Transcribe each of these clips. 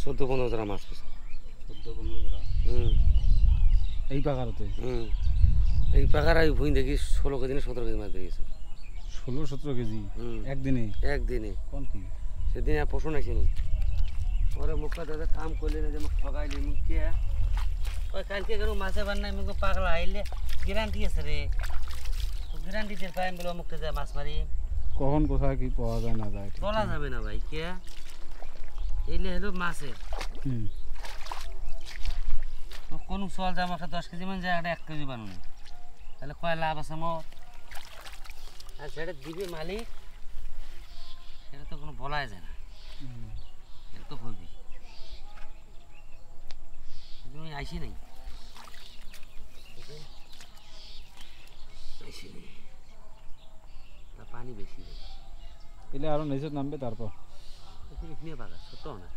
14-15 জোড়া মাছ পেয়েছে। 14-15 জোড়া এই পাকারতে। এই পাকার আমি ভুঁই দেখি 16 কেজি না 17 কেজি মাছ দেখেছি। 16-17 কেজি একদিনে? একদিনে। কোন কি সেদিন আর পশু নাইছিনি ওরে মুখে দাদা কাম করলে না যে মুখ ঠগাইলি মুখ কে ওই কালকে গেল মাছে বান নাই মুখ পাগলা আইলে গ্যারান্টি আছে রে গ্যারান্টি দের পাইম বলে মুখতে যায় মাছ মারি কখন কোথায় কি পাওয়া যায় না যায় বলা যাবে না ভাই কে এইলে হলো মাছে কোন চল যায় আমার 10 কেজি মান যায় 1 কেজি বানুনি তাহলে কয় লাভ আছে মোর আর সেটা দিবে মালিক সেটা তো কোনো বলাই যায় না এটা তো হবি তুমি আইসি নাই আইসি নাই পানি বেশি এলে আরো নিচে নামবে তারপর এখানে বাগা ছোট না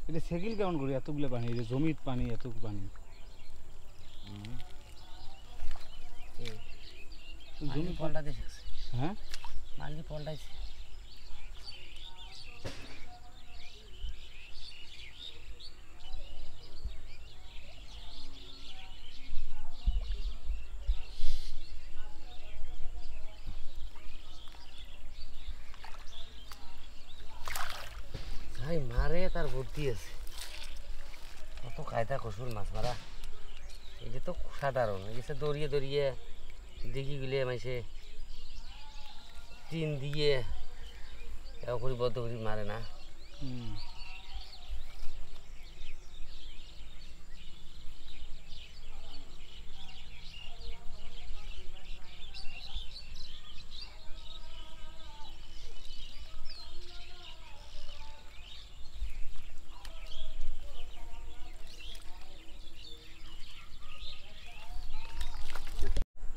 এটা সেগিল কেমন করি এতগুলো পানি এই যে জমির পানি এতগুলো পানি জমি পলটা দিয়েছে হ্যাঁ মালদি পলটাইছে ভাই মারে তার বুদ্ধি আছে কত কায়দা কৌশল মাছ মারা এটা তো সাধারণ এসে দৌড়িয়ে দৌড়িয়ে দেখি গেলে মাইসে টিন দিয়ে করি বদ্ধ করি মারে না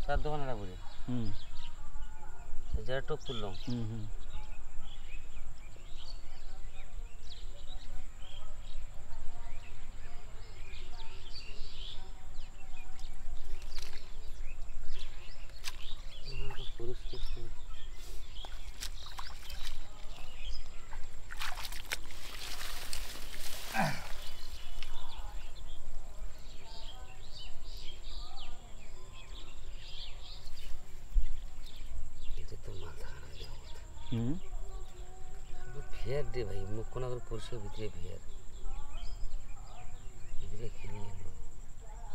তার দোকানে রাখবো যারা টোপ তুললাম ভিয়ার দে ভাই মুখ কোনা করে পরিষ্কার ভিতরে ভিয়ার ভিতরে খেলি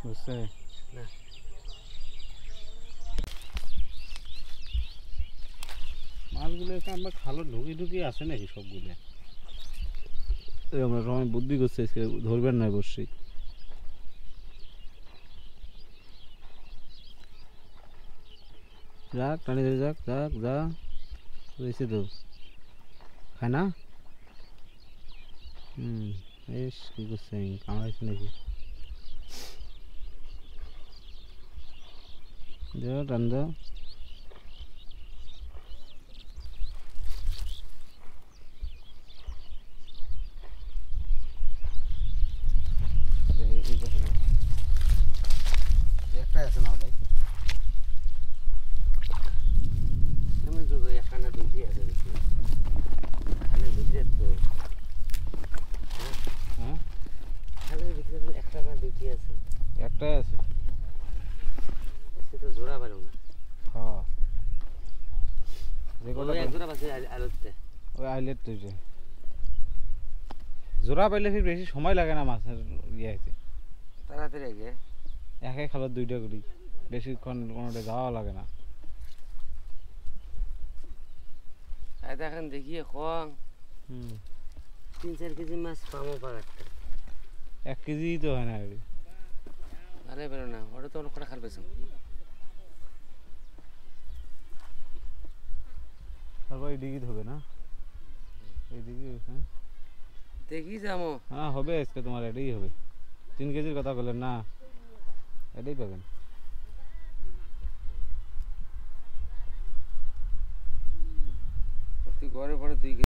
বুঝছে না মাছগুলো আমরা খালো ঢুকি ঢুকি আসে নাকি সবগুলো আমরা সময় বুদ্ধি করছে ধরবেন না বসছি যাক টানি ধরে যাক যাক যা হয়েছে তো খায় না বেশ কি করছে কামড়াইছে নাকি দাও টান দাও একটা আছে না ভাই আমি তো এখানে দুটি আছে এখানে দুটি তো হ্যাঁ এখানে ভিতরে একটা না দুটি আছে একটাই আছে সেটা জোড়া পারো না হ্যাঁ যে ওই এক জোড়া আছে আলোতে ওই আইলেট তো জোড়া পাইলে ফির বেশি সময় লাগে না মাছের ইয়ে হইতে তাড়াতাড়ি আগে একাই খালো 2টা করি, বেশিক্ষণ কোনোটা যাওয়া লাগে না। আর দেখেন দেখি কম 3-4 কেজি মাছ পাবো পাকারটা। 1 কেজি তো হয় না এগুলি। আরে বেরো না, ওটা তো অনেক কটা খাল পেয়েছো। তারপর এইদিকে হবে না, এইদিকে হ্যাঁ দেখি যাবো। হ্যাঁ হবে আজকে তোমার এটাই হবে। 3 কেজির কথা বললেন না, এটাই পাবেন। তুই ঘরে পরে 2